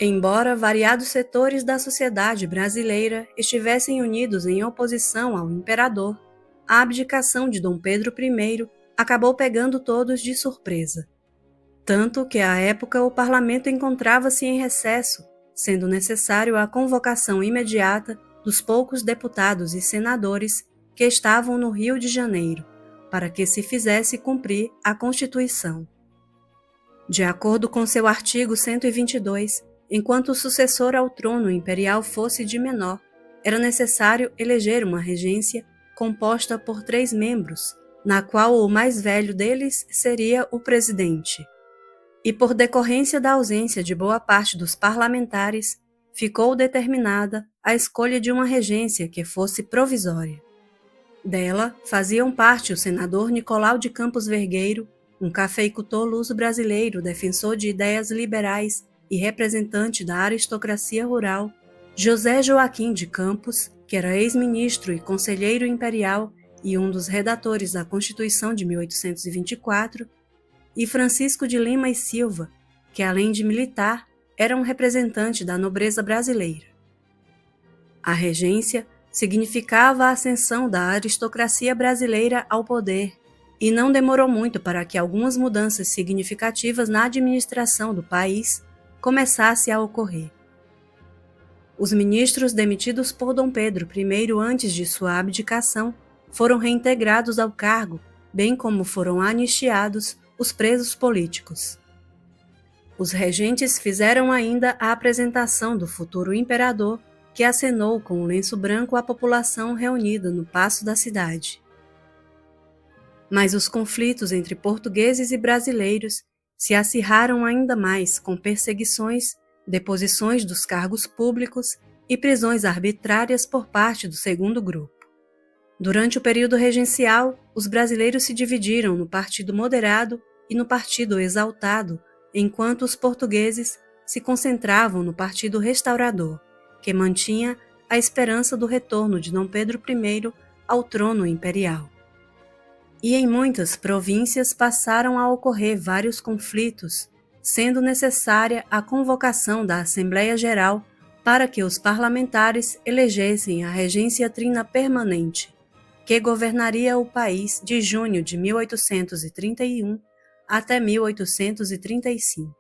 Embora variados setores da sociedade brasileira estivessem unidos em oposição ao imperador, a abdicação de Dom Pedro I acabou pegando todos de surpresa. Tanto que à época o parlamento encontrava-se em recesso, sendo necessário a convocação imediata dos poucos deputados e senadores que estavam no Rio de Janeiro, para que se fizesse cumprir a Constituição. De acordo com seu artigo 122, enquanto o sucessor ao trono imperial fosse de menor, era necessário eleger uma regência composta por 3 membros, na qual o mais velho deles seria o presidente. E por decorrência da ausência de boa parte dos parlamentares, ficou determinada a escolha de uma regência que fosse provisória. Dela faziam parte o senador Nicolau de Campos Vergueiro, um cafeicultor luso-brasileiro defensor de ideias liberais e representante da aristocracia rural, José Joaquim de Campos, que era ex-ministro e conselheiro imperial e um dos redatores da Constituição de 1824, e Francisco de Lima e Silva, que além de militar, era um representante da nobreza brasileira. A regência significava a ascensão da aristocracia brasileira ao poder, e não demorou muito para que algumas mudanças significativas na administração do país começassem a ocorrer. Os ministros demitidos por Dom Pedro I antes de sua abdicação foram reintegrados ao cargo, bem como foram anistiados os presos políticos. Os regentes fizeram ainda a apresentação do futuro imperador, que acenou com um lenço branco à população reunida no paço da cidade. Mas os conflitos entre portugueses e brasileiros se acirraram ainda mais com perseguições, deposições dos cargos públicos e prisões arbitrárias por parte do segundo grupo. Durante o período regencial, os brasileiros se dividiram no Partido Moderado e no Partido Exaltado, enquanto os portugueses se concentravam no Partido Restaurador, que mantinha a esperança do retorno de Dom Pedro I ao trono imperial. E em muitas províncias passaram a ocorrer vários conflitos, sendo necessária a convocação da Assembleia Geral para que os parlamentares elegessem a regência trina permanente, que governaria o país de junho de 1831 até 1835.